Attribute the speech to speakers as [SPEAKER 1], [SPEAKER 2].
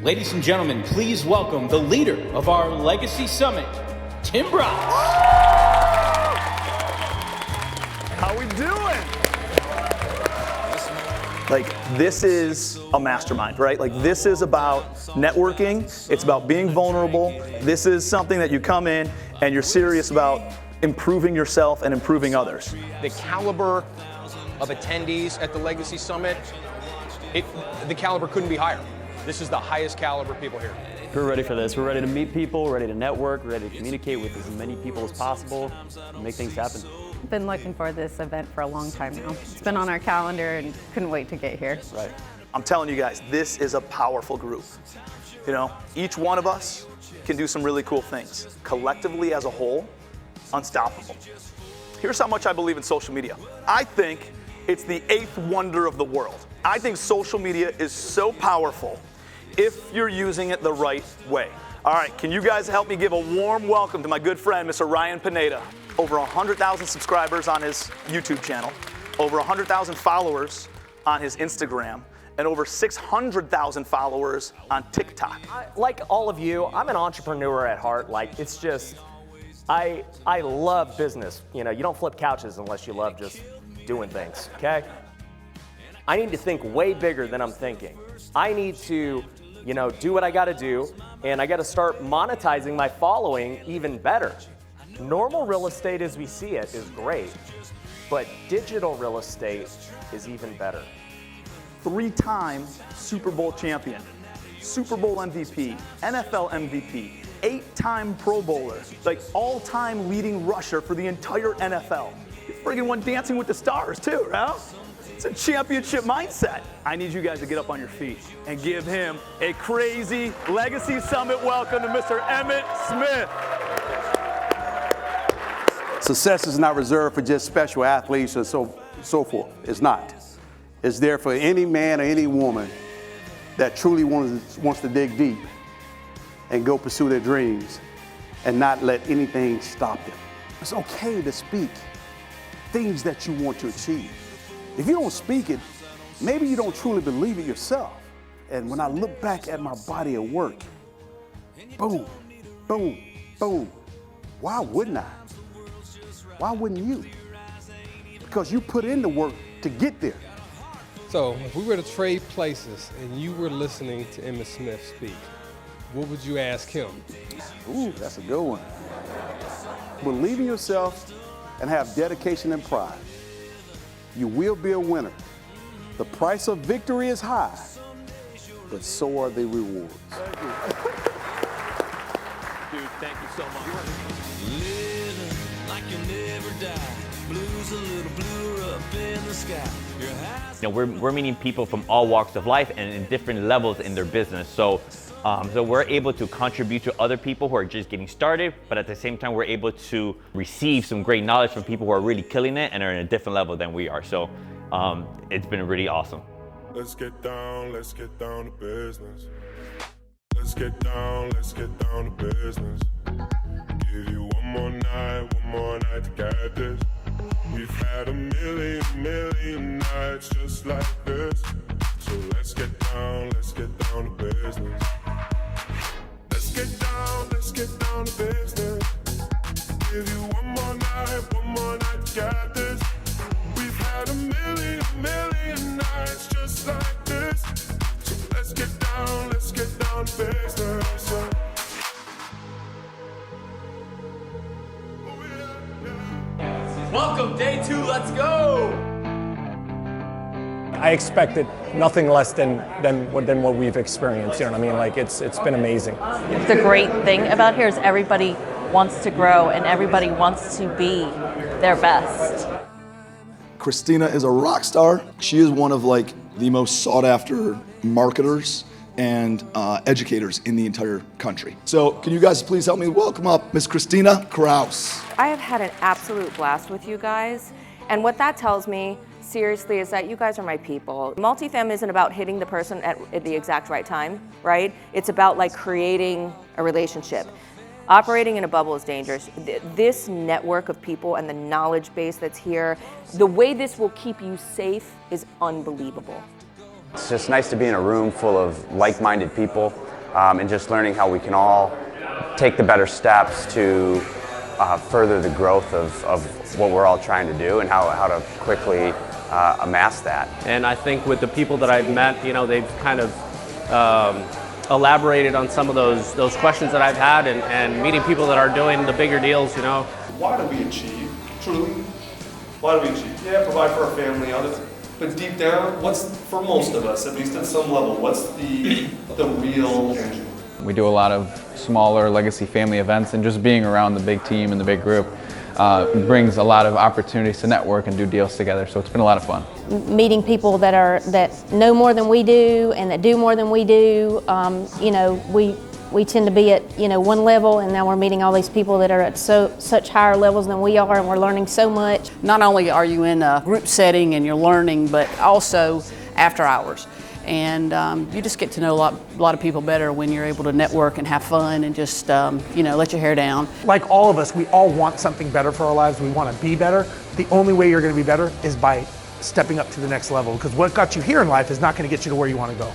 [SPEAKER 1] Ladies and gentlemen, please welcome the leader of our Legacy Summit, Tim Brown.
[SPEAKER 2] How we doing? Like, this is a mastermind, right? Like, this is about networking. It's about being vulnerable. This is something that you come in and you're serious about improving yourself and improving others.
[SPEAKER 3] The caliber of attendees at the Legacy Summit, the caliber couldn't be higher. This is the highest caliber people here.
[SPEAKER 4] We're ready for this. We're ready to meet people, ready to network, ready to communicate with as many people as possible, and make things happen.
[SPEAKER 5] I've been looking for this event for a long time now. It's been on our calendar and couldn't wait to get here.
[SPEAKER 4] Right.
[SPEAKER 2] I'm telling you guys, this is a powerful group. You know, each one of us can do some really cool things. Collectively as a whole, unstoppable. Here's how much I believe in social media. I think it's the 8th wonder of the world. I think social media is so powerful if you're using it the right way. All right, can you guys help me give a warm welcome to my good friend, Mr. Ryan Pineda. Over 100,000 subscribers on his YouTube channel, over 100,000 followers on his Instagram, and over 600,000 followers on TikTok.
[SPEAKER 6] Like all of you, I'm an entrepreneur at heart. Like, it's just, I love business. You know, you don't flip couches unless you love just doing things, okay? I need to think way bigger than I'm thinking. I need to, you know, do what I gotta do, and I gotta start monetizing my following even better. Normal real estate as we see it is great, but digital real estate is even better.
[SPEAKER 2] 3-time Super Bowl champion, Super Bowl MVP, NFL MVP, 8-time Pro Bowler, like all-time leading rusher for the entire NFL. You friggin' won Dancing with the Stars too, right? It's a championship mindset. I need you guys to get up on your feet and give him a crazy Legacy Summit welcome to Mr. Emmitt Smith.
[SPEAKER 7] Success is not reserved for just special athletes or so forth. It's not. It's there for any man or any woman that truly wants to dig deep and go pursue their dreams and not let anything stop them. It's okay to speak things that you want to achieve. If you don't speak it, maybe you don't truly believe it yourself. And when I look back at my body of work, boom, boom, boom, why wouldn't I? Why wouldn't you? Because you put in the work to get there.
[SPEAKER 8] So if we were to trade places and you were listening to Emmitt Smith speak, what would you ask him?
[SPEAKER 7] Ooh, that's a good one. Believe in yourself and have dedication and pride. You will be a winner. The price of victory is high, but so are the rewards.
[SPEAKER 2] Thank you. Dude, thank you so much.
[SPEAKER 9] Living like you'll never die. Blues a little bluer up in the sky.
[SPEAKER 10] You know, we're meeting people from all walks of life and in different levels in their business. So we're able to contribute to other people who are just getting started, but at the same time, we're able to receive some great knowledge from people who are really killing it and are in a different level than we are. So it's been really awesome.
[SPEAKER 11] Let's get down to business. Let's get down to business. Give you one more night to get this. We've had a million nights just like this. So let's get down to business. Let's get down to business. Give you one more night to get this. We've had a million nights just like this. So let's get down to business.
[SPEAKER 6] Welcome, day 2, let's go!
[SPEAKER 12] I expected nothing less than what we've experienced. You know what I mean? Like, it's been amazing.
[SPEAKER 13] The great thing about here is everybody wants to grow and everybody wants to be their best.
[SPEAKER 14] Christina is a rock star. She is one of like the most sought after marketers and educators in the entire country. So can you guys please help me welcome up Miss Christina Krause.
[SPEAKER 15] I have had an absolute blast with you guys, and what that tells me seriously is that you guys are my people. Multifam isn't about hitting the person at the exact right time, right? It's about like creating a relationship. Operating in a bubble is dangerous. This network of people and the knowledge base that's here, the way this will keep you safe is unbelievable.
[SPEAKER 16] It's just nice to be in a room full of like-minded people and just learning how we can all take the better steps to further the growth of what we're all trying to do and how to quickly amass that.
[SPEAKER 17] And I think with the people that I've met, you know, they've kind of elaborated on some of those questions that I've had, and meeting people that are doing the bigger deals, you know.
[SPEAKER 18] Why do we achieve, truly? Why do we achieve? Yeah, provide for our family, others. But deep down, what's, for most of us, at least at some level, what's the real engine?
[SPEAKER 19] We do a lot of smaller legacy family events, and just being around the big team and the big group brings a lot of opportunities to network and do deals together, so it's been a lot of fun.
[SPEAKER 20] Meeting people that know more than we do and that do more than we do, you know, we tend to be at, you know, one level, and now we're meeting all these people that are at such higher levels than we are, and we're learning so much.
[SPEAKER 21] Not only are you in a group setting and you're learning, but also after hours. And you just get to know a lot of people better when you're able to network and have fun and just, you know, let your hair down.
[SPEAKER 22] Like all of us, we all want something better for our lives. We want to be better. The only way you're going to be better is by stepping up to the next level, because what got you here in life is not going to get you to where you want to go.